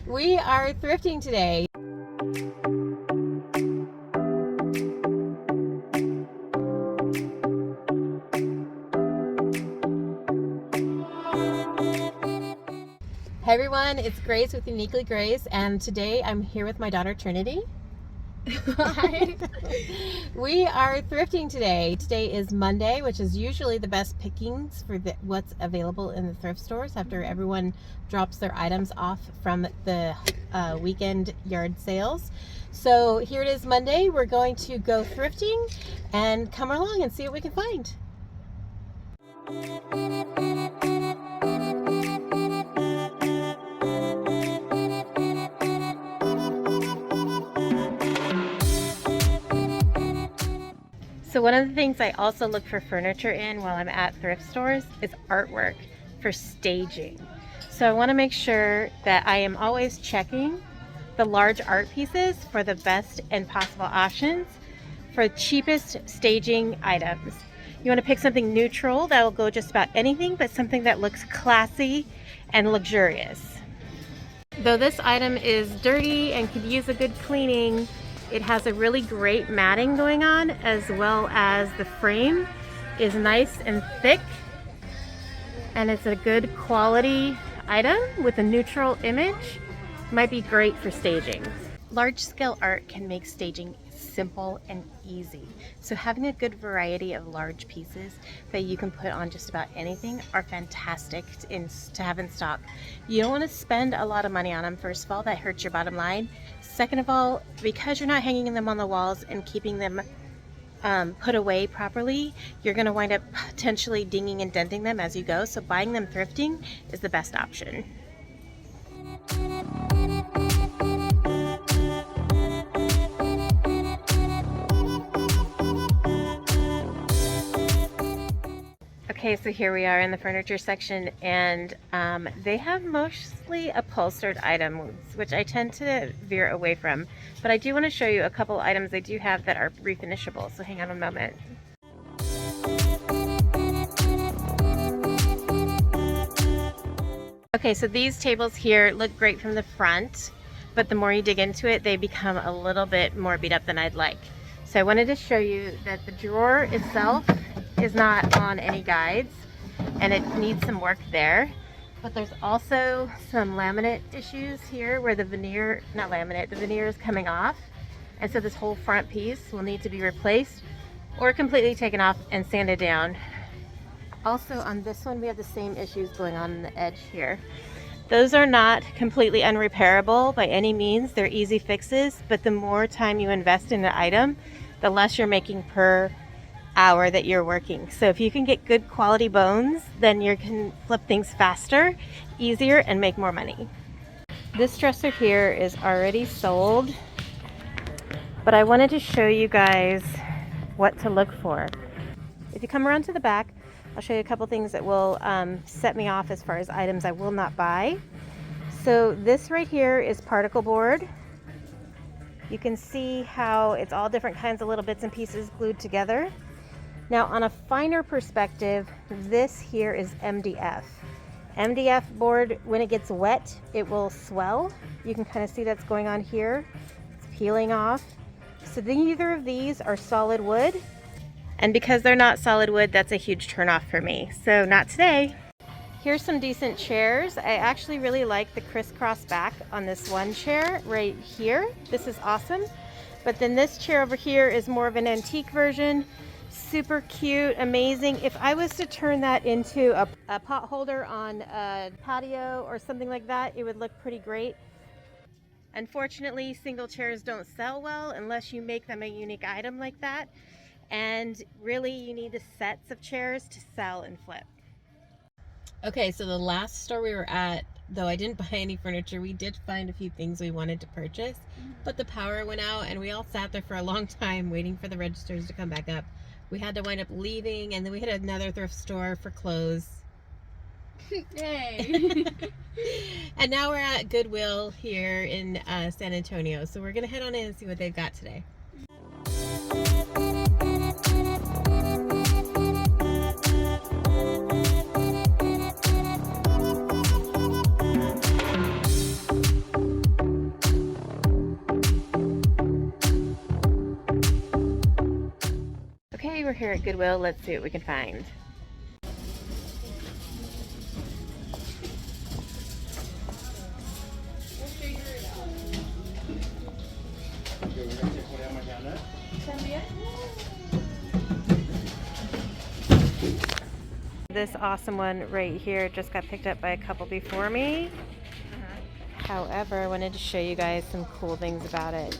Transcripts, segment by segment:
We are thrifting today. Hey everyone, it's Grace with Uniquely Grace, and today I'm here with my daughter Trinity. Hi. We are thrifting today. Today is Monday, which is usually the best pickings for what's available in the thrift stores after everyone drops their items off from the weekend yard sales. So here it is Monday. We're going to go thrifting and come along and see what we can find. So one of the things I also look for furniture in while I'm at thrift stores is artwork for staging. So I want to make sure that I am always checking the large art pieces for the best and possible options for cheapest staging items. You want to pick something neutral that will go just about anything, but something that looks classy and luxurious. Though this item is dirty and could use a good cleaning, it has a really great matting going on, as well as the frame is nice and thick, and it's a good quality item with a neutral image. Might be great for staging. Large scale art can make staging simple and easy. So having a good variety of large pieces that you can put on just about anything are fantastic to have in stock. You don't want to spend a lot of money on them. First of all, that hurts your bottom line. Second of all, because you're not hanging them on the walls and keeping them put away properly, you're going to wind up potentially dinging and denting them as you go. So buying them thrifting is the best option. Okay, so here we are in the furniture section, and they have mostly upholstered items, which I tend to veer away from. But I do want to show you a couple items they do have that are refinishable, so hang on a moment. Okay, so these tables here look great from the front, but the more you dig into it, they become a little bit more beat up than I'd like. So I wanted to show you that the drawer itself is not on any guides, and it needs some work there. But there's also some laminate issues here where the veneer, not laminate, the veneer is coming off. And so this whole front piece will need to be replaced or completely taken off and sanded down. Also on this one, we have the same issues going on in the edge here. Those are not completely unrepairable by any means. They're easy fixes, but the more time you invest in an item, the less you're making per hour that you're working. So if you can get good quality bones, then you can flip things faster, easier, and make more money. This dresser here is already sold, but I wanted to show you guys what to look for. If you come around to the back, I'll show you a couple things that will set me off as far as items I will not buy. So this right here is particle board. You can see how it's all different kinds of little bits and pieces glued together. Now on a finer perspective, this here is MDF. MDF board, when it gets wet, it will swell. You can kind of see that's going on here. It's peeling off. So neither of these are solid wood. And because they're not solid wood, that's a huge turnoff for me. So not today. Here's some decent chairs. I actually really like the crisscross back on this one chair right here. This is awesome. But then this chair over here is more of an antique version. Super cute, amazing. If I was to turn that into a pot holder on a patio or something like that, it would look pretty great. Unfortunately, single chairs don't sell well unless you make them a unique item like that. And really, you need the sets of chairs to sell and flip. Okay, so the last store we were at, though I didn't buy any furniture, we did find a few things we wanted to purchase, but the power went out and we all sat there for a long time waiting for the registers to come back up. We had to wind up leaving, and then we hit another thrift store for clothes. Yay! And now we're at Goodwill here in San Antonio, so we're gonna head on in and see what they've got today. here at Goodwill. Let's see what we can find. This awesome one right here just got picked up by a couple before me. However, I wanted to show you guys some cool things about it.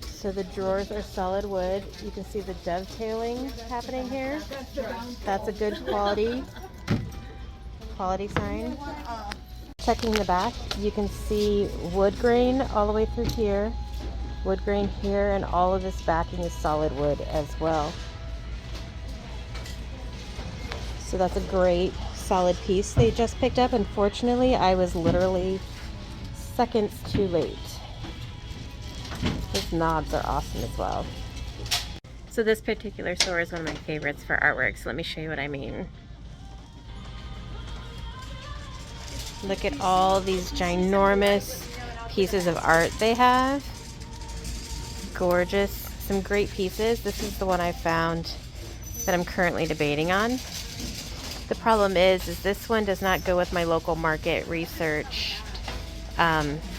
So the drawers are solid wood. You can see the dovetailing happening here. That's a good quality sign. Checking the back, you can see wood grain all the way through here, wood grain here, and all of this backing is solid wood as well. So that's a great solid piece they just picked up. Unfortunately, I was literally seconds too late. Those knobs are awesome as well. So this particular store is one of my favorites for artwork, so let me show you what I mean. Look at all these ginormous pieces of art they have. Gorgeous, some great pieces. This is the one I found that I'm currently debating on. The problem is this one does not go with my local market research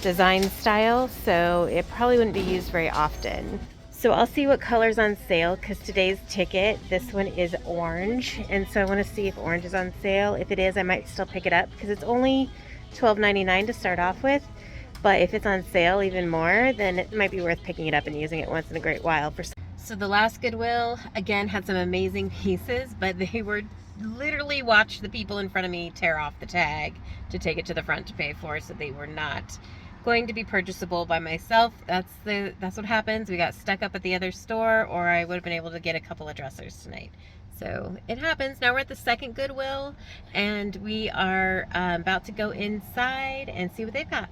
design style, so it probably wouldn't be used very often. So I'll see what color's on sale, because today's ticket, this one is orange, and so I want to see if orange is on sale. If it is, I might still pick it up, because it's only $12.99 to start off with, but if it's on sale even more, then it might be worth picking it up and using it once in a great while. So the last Goodwill, again, had some amazing pieces, but they were literally watched the people in front of me tear off the tag to take it to the front to pay for, so they were not going to be purchasable by myself. That's what happens. We got stuck up at the other store, or I would have been able to get a couple of dressers tonight. So it happens. Now we're at the second Goodwill, and we are about to go inside and see what they've got.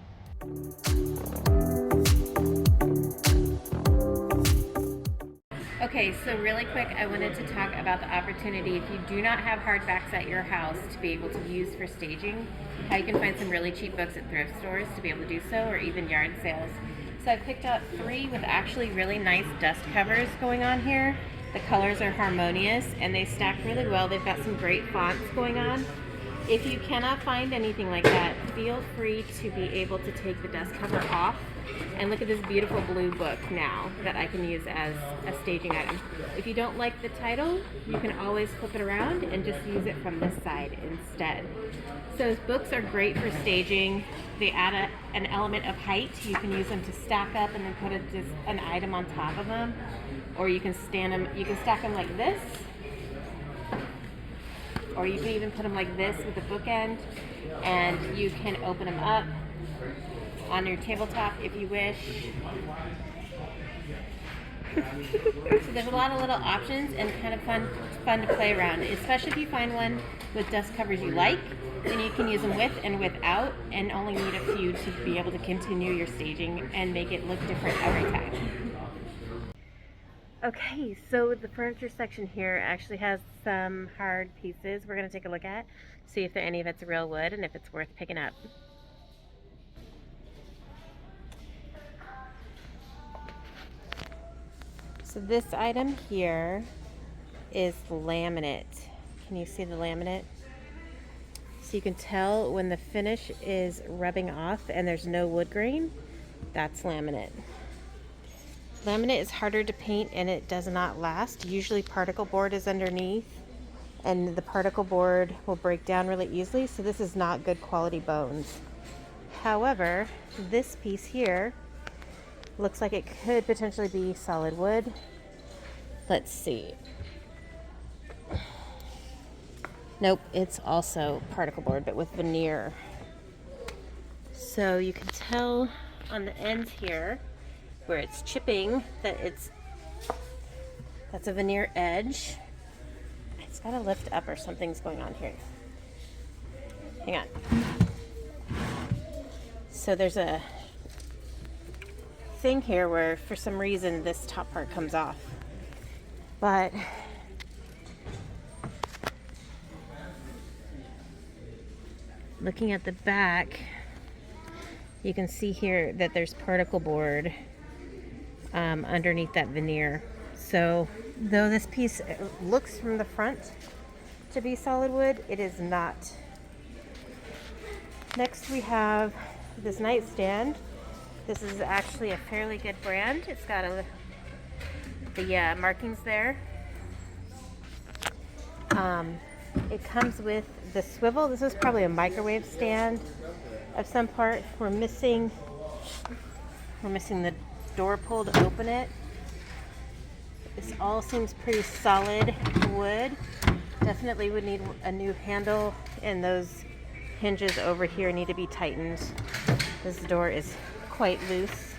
Okay, so really quick, I wanted to talk about the opportunity, if you do not have hardbacks at your house, to be able to use for staging, how you can find some really cheap books at thrift stores to be able to do so, or even yard sales. So I picked up 3 with actually really nice dust covers going on here. The colors are harmonious and they stack really well. They've got some great fonts going on. If you cannot find anything like that, feel free to be able to take the dust cover off. And look at this beautiful blue book now that I can use as a staging item. If you don't like the title, you can always flip it around and just use it from this side instead. So books are great for staging. They add an element of height. You can use them to stack up and then put an item on top of them. Or you can stack them like this. Or you can even put them like this with a bookend, and you can open them up on your tabletop if you wish. So there's a lot of little options and kind of fun to play around, especially if you find one with dust covers you like, then you can use them with and without, and only need a few to be able to continue your staging and make it look different every time. Okay, so the furniture section here actually has some hard pieces we're going to take a look at, see if any of it's real wood and if it's worth picking up. So this item here is laminate. Can you see the laminate? So you can tell when the finish is rubbing off and there's no wood grain, that's laminate. Laminate is harder to paint and it does not last. Usually particle board is underneath and the particle board will break down really easily, so this is not good quality bones. However, this piece here looks like it could potentially be solid wood. Let's see. Nope, it's also particle board but with veneer. So you can tell on the ends here where it's chipping that that's a veneer edge. It's got to lift up or something's going on here. Hang on. So there's a thing here where for some reason this top part comes off. But looking at the back, you can see here that there's particle board underneath that veneer. So though this piece looks from the front to be solid wood, it is not. Next we have this nightstand. This is actually a fairly good brand. It's got the markings there. It comes with the swivel. This is probably a microwave stand of some part. We're missing the door pull to open it. This all seems pretty solid wood. Definitely would need a new handle, and those hinges over here need to be tightened. This door is quite loose.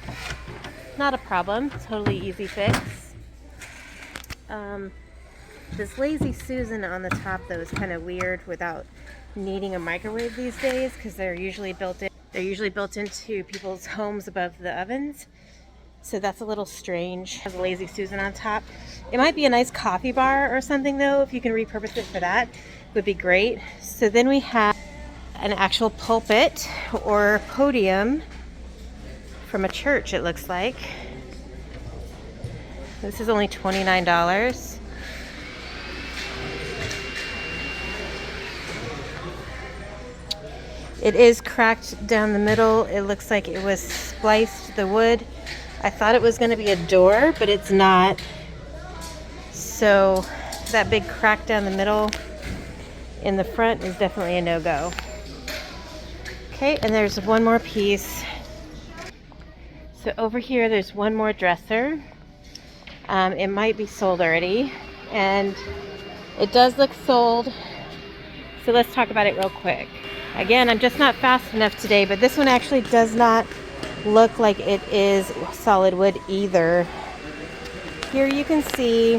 Not a problem, totally easy fix. This Lazy Susan on the top though is kind of weird without needing a microwave these days, because they're usually built into people's homes above the ovens. So that's a little strange. Has a Lazy Susan on top. It might be a nice coffee bar or something though, if you can repurpose it for that, would be great. So then we have an actual pulpit or podium from a church, it looks like. This is only $29. It is cracked down the middle. It looks like it was spliced, the wood. I thought it was going to be a door, but it's not. So that big crack down the middle in the front is definitely a no-go. Okay, and there's one more piece. So over here, there's one more dresser. It might be sold already, and it does look sold. So let's talk about it real quick. Again, I'm just not fast enough today, but this one actually does not look like it is solid wood either. Here you can see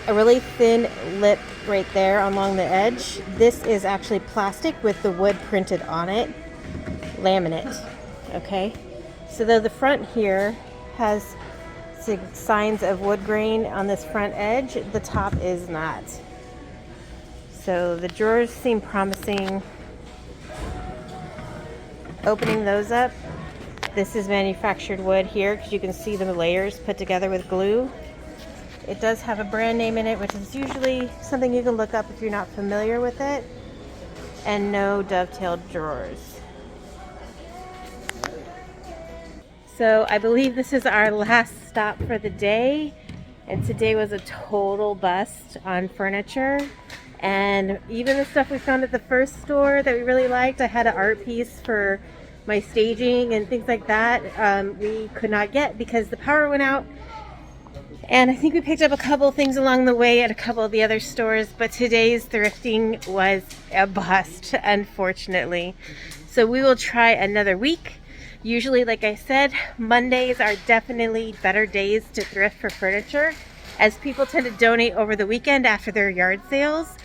a really thin lip right there along the edge. This is actually plastic with the wood printed on it, laminate. Okay, so though the front here has signs of wood grain on this front edge, the top is not. So the drawers seem promising. Opening those up, this is manufactured wood here, because you can see the layers put together with glue. It does have a brand name in it, which is usually something you can look up if you're not familiar with it. And no dovetailed drawers. So I believe this is our last stop for the day, and today was a total bust on furniture. And even the stuff we found at the first store that we really liked, I had an art piece for my staging and things like that, we could not get because the power went out. And I think we picked up a couple things along the way at a couple of the other stores, but today's thrifting was a bust, unfortunately. So we will try another week. Usually, like I said, Mondays are definitely better days to thrift for furniture, as people tend to donate over the weekend after their yard sales.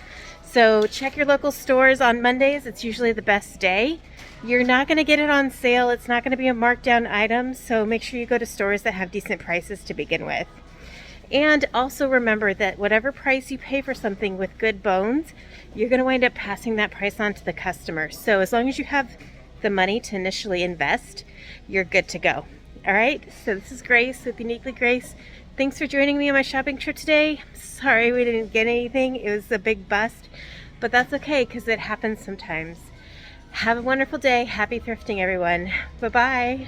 So check your local stores on Mondays. It's usually the best day. You're not going to get it on sale. It's not going to be a markdown item. So make sure you go to stores that have decent prices to begin with. And also remember that whatever price you pay for something with good bones, you're going to wind up passing that price on to the customer. So as long as you have the money to initially invest, you're good to go. All right. So this is Grace with Uniquely Grace. Thanks for joining me on my shopping trip today. Sorry we didn't get anything. It was a big bust, but that's okay because it happens sometimes. Have a wonderful day. Happy thrifting, everyone. Bye-bye.